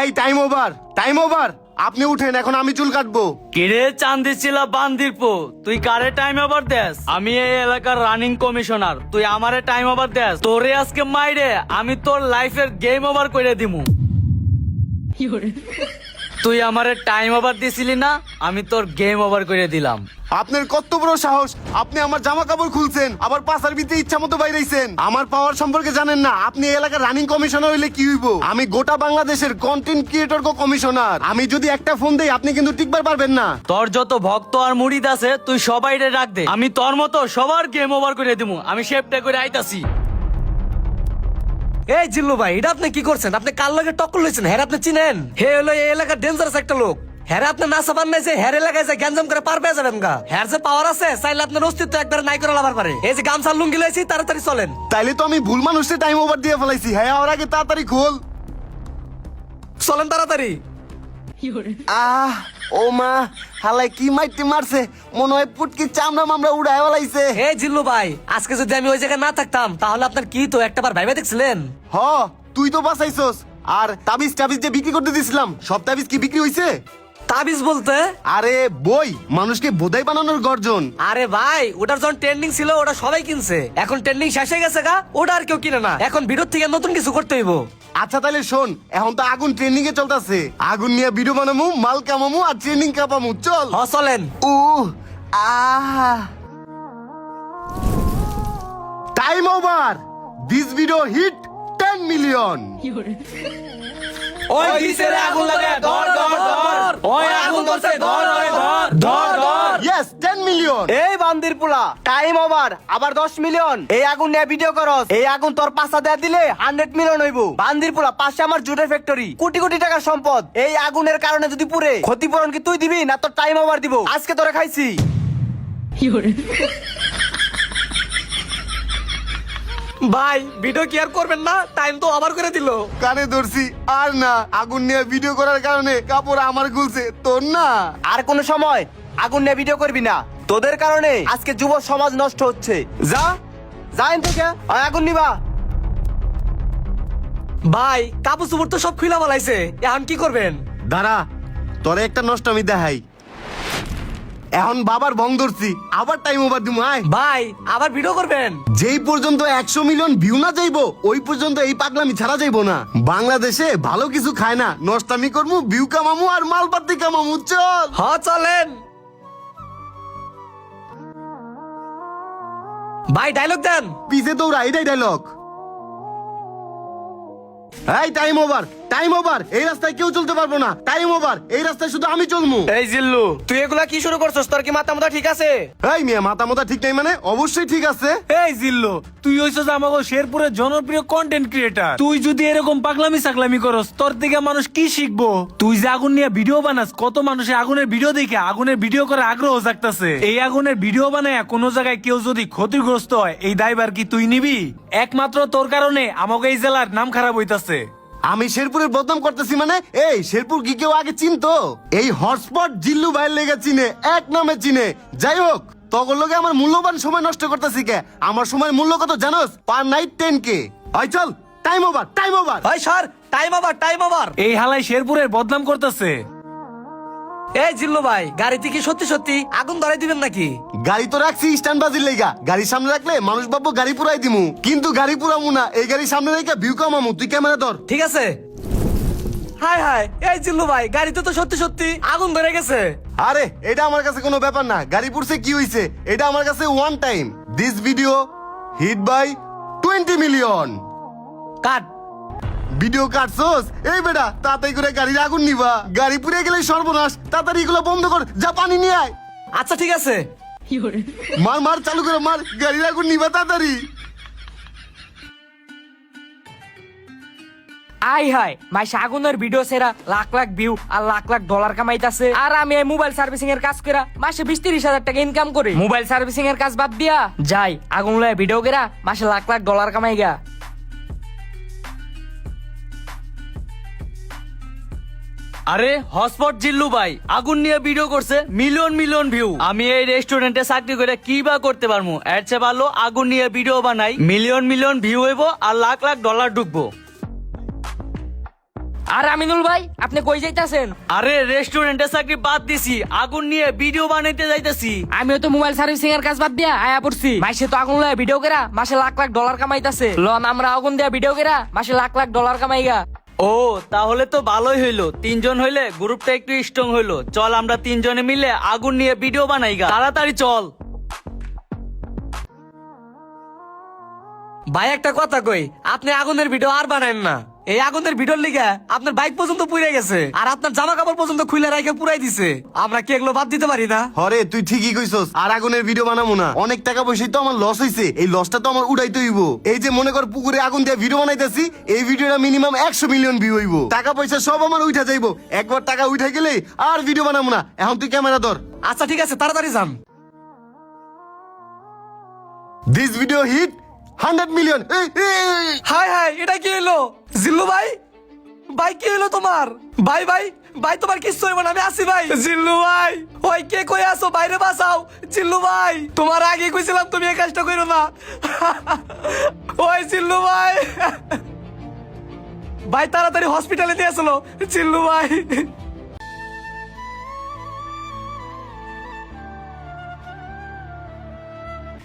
এই time over, time over. আপনি উঠেন, এখন আমি চুল কাটবো। কিরে চান্দি ছিলা বান্দিরপো, তুই কারে টাইম ওভার দেস? আমি এই এলাকার রানিং কমিশনার, তুই আমারে টাইম ওভার দেস? তোরে আজকে মাইরে আমি তোর লাইফের গেম ওভার করে দিমু। তুই আমারে টাইম ওভার দিছিলি না, আমি তোর গেম ওভার করে দিলাম। আপনার কত বড় সাহস! আপনি আমার জামা কাপড় খুলছেন, আবার পাশার ভিতরে ইচ্ছা মতো বাইরেছেন। আমার পাওয়ার সম্পর্কে জানেন না? আপনি এই এলাকার রানিং কমিশনার হইলে কি হইব? আমি গোটা বাংলাদেশের কন্টেন্ট ক্রিয়েটর কমিশনার। আমি যদি একটা ফোন দেই, আপনি কিন্তু টিকবার পারবেন না। তোর যত ভক্ত আর মুরিদ আছে তুই সবাইরে রাখ দে, আমি তোর মতো সবার গেম ওভার করে দিমু। আমি শেপটা করে আইতাছি। এই জিল্লু ভাই, এটা আপনি কি করছেন? আপনি কার লগে টক্কর লইছেন? হ্যাঁ আপনি চিনেন? হে হলো এই এলাকার ডেঞ্জারাস একটা লোক। হ্যাঁ আপনি না সাবান নাই যে হ্যার এলাকায় যে গ্যাঞ্জাম করে পার পেয়ে যাবেন গা। হ্যার যে পাওয়ার আছে, চাইলে আপনার অস্তিত্ব একবার নাই করে লাভার পারে। এই যে গামছার লুঙ্গি লইছি, তাড়াতাড়ি চলেন। তাইলে তো আমি ভুল মানুষে টাইম ওভার দিয়ে ফেলাইছি। হ্যাঁ, ওর আগে তাড়াতাড়ি খোল। চলেন তাড়াতাড়ি। আহ, ও মা, হালাই কি মাইতে মারছে! মনে হয় পুটকি চামড়া মামড়া উড়ায় ফেলাইছে। এই জিল্লু ভাই, আজকে যদি আমি ওই জায়গায় না থাকতাম তাহলে আপনার কি তো একটাবার ভাইবা দেখছিলেন? হ, তুই তো বাঁচাইছস। আর তাবিজ টাবিজ যে বিক্রি করতে দিছিলাম, সব তাবিজ কি বিক্রি হইছে? তাবিজ বলতে? আরে বই, মানুষকে বোধাই বানানোর গর্জন। আরে ভাই, ওটার যখন ট্রেন্ডিং ছিল ওটা সবাই কিনছে। এখন ট্রেন্ডিং শেষ হয়ে গেছে গা, ওটা আর কেউ কিনে না। এখন ভিডিও থেকে নতুন কিছু করতে হইব। আচ্ছা তাহলে শোন, এখন তো আগুন ট্রেন্ডিং এ চলতেছে। আগুন নিয়ে ভিডিও বানামু, মাল কামামু আর ট্রেন্ডিং কাপামু। চল। হ চলেন। Time over. This video hit 10 million. ওই দিছেরে আগুন লাগে, ধর ধর ধর। ওই আগুন ধরছে, ধর ওই ধর ধর ধর। Yes, 10 million. এই বান্দির পোলা, টাইম ওভার আবার 10 মিলিয়ন। এই আগুন নিয়ে ভিডিও করস, এই আগুন তোর পাশা দেয়া দিলে 100 মিলিয়ন হইব। বান্দির পোলা, পাশে আমার জুটের ফ্যাক্টরি, কোটি কোটি টাকার সম্পদ। এই আগুনের কারণে যদি পুরে, ক্ষতিপূরণ কি তুই দিবি না তোর টাইম ওভার দিব? আজকে তোরে খাইছি। ভাই ভিডিও কি আর করবেন না? টাইম তো আবার করে দিল। কানে ধরছি আর না। আগুন নিয়ে ভিডিও করার কারণে কাপড় আমার খুলছে, তোর না। আর কোন সময় আগুন নিয়ে ভিডিও করবি না। তোদের কারণে আজকে যুব সমাজ নষ্ট হচ্ছে। যা যা এন থেকে, আগুন নিবা। ভাই কাপড় চোপড় তো সব খুলা বলাইছে, এখন কি করবেন? দাঁড়া, তোরে একটা নষ্ট আমি দেখাই। এখন বাবার ভং ধরছি, আবার টাইম ওভার দিমু। আয় ভাই আবার ভিডিও করবেন? যেই পর্যন্ত 100 মিলিয়ন ভিউ না যাইবো, ওই পর্যন্ত এই পাগলামি ছাড়া যাইবো না। বাংলাদেশে ভালো কিছু খায় না, নষ্টামি করমু, ভিউ কামামু আর মালপাতি কামামু। চল। হ চলেন। ভাই ডায়লগ দেন। পিছে দৌড়া, এটাই ডায়লগ। এই টাইম ওভার, টাইম ওভার। এই রাস্তায় কেউ চলতে পারবো না। টাইম ওভার, এই রাস্তায় শুধু আমি চলমু। এই জিল্লু, তুই এগুলা কি শুরু করছস? তোর কি মাথা মাথা ঠিক আছে? এই মিয়া, মাথা মাথা ঠিক নাই মানে? অবশ্যই ঠিক আছে। এই জিল্লো, তুই হইছস আমাগো শেরপুরের জনপ্রিয় কন্টেন্ট ক্রিয়েটার। তুই যদি এরকম পাগলামি সাগলামি করস, তোর থেকে মানুষ কি শিখবো? তুই যে আগুন নিয়ে ভিডিও বানাস, কত মানুষে আগুনের ভিডিও দেখে আগুনের ভিডিও করে আগ্রহ জাগতাছে। এই আগুনের ভিডিও বানায় কোনো জায়গায় কেউ যদি ক্ষতিগ্রস্ত হয়, এই দায়ভার কি তুই নিবি? একমাত্র তোর কারণে আমাকে এই জেলার নাম খারাপ হইতাছে। আমি শেরপুরের বদনাম করতেছি মানে? এই শেরপুর কি কেউ আগে চিনতো? এই হটস্পট জিল্লু ভাইয়ের লেগে চিনে, এক নামে চিনে। যাই হোক, তখন লোকে আমার মূল্যবান সময় নষ্ট করতেছি কে? আমার সময় মূল্য কত জানোস? Per night 10K। আই চল, টাইম ওভার, টাইম ওভার। ভাই sir, time over, time over. এই হালাই শেরপুরের বদনাম করতেছে। এই জিল্লু ভাই, গাড়িতে কি সত্যি সত্যি আগুন ধরাই দিবেন নাকি? গাড়ি তো রাখছি স্ট্যান্ড বাজির লেগা। গাড়ি সামনে রাখলে মানুষ ভাববো গাড়ি পুরাই দিমু, কিন্তু গাড়ি পুরামু না। এই গাড়ি সামনে রেখে ভিউ কামামু। তুই ক্যামেরা ধর। ঠিক আছে। হাই হাই, এই জিল্লু ভাই, গাড়িতে তো সত্যি সত্যি আগুন ধরে গেছে। আরে এটা আমার কাছে কোনো ব্যাপার না। গাড়ি পুরছে কি হইছে, এটা আমার কাছে one time. This video hit by 20 million. Cut. Video কাটছস? এই বেটা, তাড়াতাড়ি করে গাড়ির আগুন নিবা। গাড়ি পুড়ে গেলে সর্বনাশ। তাড়াতাড়ি এগুলো বন্ধ কর, যা পানি নিয়ে আয়। আচ্ছা ঠিক আছে। মার মার, চালু করে মার। গাড়ির আগুন নিবা তাড়াতাড়ি। আই হাই মাই আগুনের ভিডিও সেরা লাখ লাখ ভিউ আর লাখ লাখ ডলার কামাইতাছে। আর আমি এই মোবাইল সার্ভিসিং এর কাজ করা মাসে 20-30 হাজার টাকা ইনকাম করি। মোবাইল সার্ভিসিং এর কাজ বাদ দিয়া যাই আগুন লয়ে ভিডিও করা মাসে লাখ লাখ ডলার কামাই গা। আরে হটস্পট জিল্লু ভাই আগুন নিয়ে ভিডিও করছে, মিলিয়ন মিলিয়ন ভিউ। আমি এই রেস্টুরেন্টে চাকরি করে কি বা করতে পারবো? এর চেয়ে ভালো আগুন নিয়ে ভিডিও বানাই, মিলিয়ন মিলিয়ন ভিউ হইব আর লাখ লাখ ডলার ঢুকবো। আর আমিনুল ভাই আপনি কই যাইতাছেন? আরে রেস্টুরেন্টে চাকরি বাদ দিছি, আগুন নিয়ে ভিডিও বানাইতে যাইতেছি। আমিও তো মোবাইল সার্ভিসিং এর কাজ বাদ দিয়া আয়া পড়ছি। মাসে তো আগুন লয়ে ভিডিও করা মাসে লাখ লাখ ডলার কামাইতাছে। লন আমরা আগুন দিয়া ভিডিও করা মাসে লাখ লাখ ডলার কামাইগা। ও তাহলে তো ভালোই হইলো, 3 জন হইলে গ্রুপটা একটু স্ট্রং হইলো। চল আমরা 3 জনে মিলে আগুন নিয়ে ভিডিও বানাইগা, তাড়াতাড়ি চল। ভাই একটা কথা কই, আপনি আগুনের ভিডিও আর বানায়েন না। এই আগুনের ভিডিওর লিগে আপনার বাইক পর্যন্ত পুড়ে গেছে, আর আপনার জামা কাপড় পর্যন্ত খুলে রাইখে পুরাই দিছে। আমরা কি এগুলো বাদ দিতে পারি না? হরে তুই ঠিকই কইছস, আর আগুনের ভিডিও বানাবো না। অনেক টাকা পয়সাই তো আমার লস হইছে, এই লসটা তো আমার উড়াইতে হইব। এই যে মনে কর পুকুরে আগুন দিয়ে ভিডিও বানাইতেছি, এই ভিডিওটা মিনিমাম 100 মিলিয়ন ভিউ হইব। টাকা পয়সা সব আমার উঠা যাইব। একবার টাকা উঠে গেলে আর ভিডিও বানাবো না। এখন তুই ক্যামেরা ধর। আচ্ছা ঠিক আছে, তাড়াতাড়ি যান। This video hit 100 million. হাই হাই, এটা কি হলো? জিল্লু ভাই, ভাই কি হলো তোমার? ভাই ভাই ভাই, তোমার কিচ্ছু হইব না, আমি আছি ভাই। জিল্লু ভাই, ওই কে কই আছো? বাইরে বাঁচাও। জিল্লু ভাই, তোমার আগে কইছিলাম তুমি এই কাজটা করো না। ওই জিল্লু ভাই, ভাই তাড়াতাড়ি হসপিটালে নিয়ে আসলো। জিল্লু ভাই,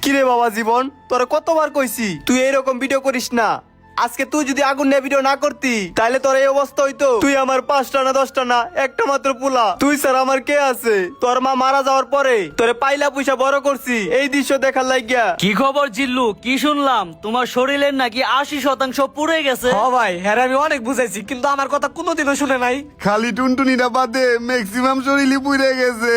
কিরে বাবা জীবন, তোর কতবার কইছি তুই এইরকম ভিডিও করিস না। আজকে তুই যদি আগুন নিয়ে ভিডিও না করতি তাহলে তোর এই অবস্থা হইতো। তুই আমার 5টা না 10টা না, একটা মাত্র পোলা। তুই স্যার আমার কে আছে? তোর মা মারা যাওয়ার পরে তোরে পাইলা পয়সা বড় করছি এই দৃশ্য দেখার লাগিয়া। কি খবর জিল্লু, কি শুনলাম তোমার শরীরের নাকি 80% পুড়ে গেছে? হ ভাই, হ্যাঁ আমি অনেক বুঝাইছি, কিন্তু আমার কথা কোনোদিনও শুনে নাই। খালি টুনটুনিটা বাদে ম্যাক্সিমাম শরীরই পুড়ে গেছে।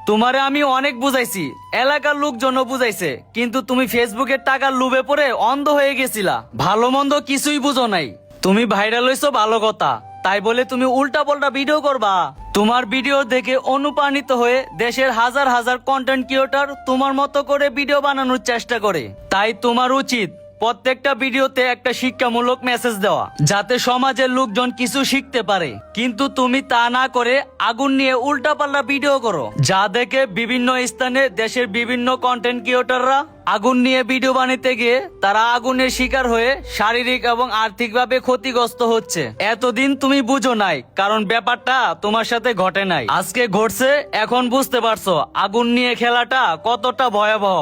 তোমারে আমি অনেক বুঝাইছি, এলাকার লোকজনও বুঝাইছে, কিন্তু তুমি ফেসবুকের টাকার লোভে পড়ে অন্ধ হয়ে গেছিলা। ভালো মন্দ কিছুই বুঝো নাই। তুমি ভাইরাল হইছো ভালো কথা, তাই বলে তুমি উল্টা পাল্টা ভিডিও করবা? তোমার ভিডিও দেখে অনুপ্রাণিত হয়ে দেশের হাজার হাজার কন্টেন্ট ক্রিয়েটর তোমার মতো করে ভিডিও বানানোর চেষ্টা করে। তাই তোমার উচিত প্রত্যেকটা ভিডিওতে একটা শিক্ষামূলক মেসেজ দেওয়া, যাতে সমাজের লোকজন কিছু শিখতে পারে। কিন্তু তুমি তা না করে আগুন নিয়ে উল্টাপাল্টা ভিডিও করো, যা দেখে বিভিন্ন স্থানে দেশের বিভিন্ন কন্টেন্ট ক্রিয়েটররা আগুন নিয়ে ভিডিও বানাতে গিয়ে তারা আগুনের শিকার হয়ে শারীরিক এবং আর্থিকভাবে ক্ষতিগ্রস্ত হচ্ছে। এতদিন তুমি বুঝো নাই, কারণ ব্যাপারটা তোমার সাথে ঘটে নাই, আজকে ঘটছে। এখন বুঝতে পারছো আগুন নিয়ে খেলাটা কতটা ভয়াবহ।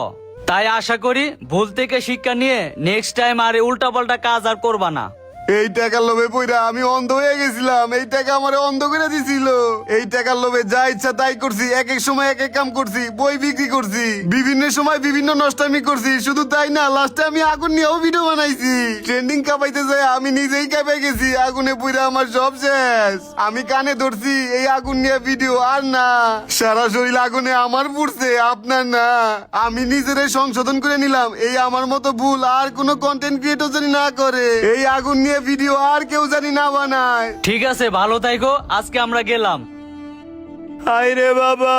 তাই আশা করি ভুল থেকে শিক্ষা নিয়ে নেক্সট টাইম আর উল্টাপাল্টা কাজ আর করবা না। এই টাকার লোভে পইরা আমি অন্ধ হয়ে গেছিলাম। এই টাকা আমারে অন্ধ করে দিছিল। এই টাকার লোভে যা ইচ্ছা তাই করছি। এক এক সময় এক এক কাম করছি, বই বিক্রি করছি, বিভিন্ন সময় বিভিন্ন নষ্টামি করছি। শুধু তাই না, লাস্টে আমি আগুন নিয়েও ভিডিও বানাইছি। ট্রেন্ডিং কাঁপাইতে যাই আমি নিজেই কাঁপাই গেছি। আগুনে পুইরা আমার সব শেষ। আমি কানে ধরছি এই আগুন নিয়ে ভিডিও, আর না, সারা শরীর আগুনে আমার পুড়ছে, আপনার না। আমি নিজেরাই সংশোধন করে নিলাম, এই আমার মতো ভুল আর কোনো কন্টেন্ট ক্রিয়েটর জানি না করে। এই আগুন নিয়ে ভিডিও আর কেউ জানি না বানায়। ঠিক আছে, ভালো থাইকো, আজকে আমরা গেলাম। হাই রে বাবা।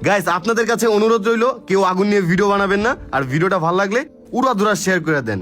গাইস, আপনাদের কাছে অনুরোধ রইলো কেউ আগুন নিয়ে ভিডিও বানাবেন না। আর ভিডিওটা ভালো লাগলে উড়াধুরা শেয়ার করে দেন।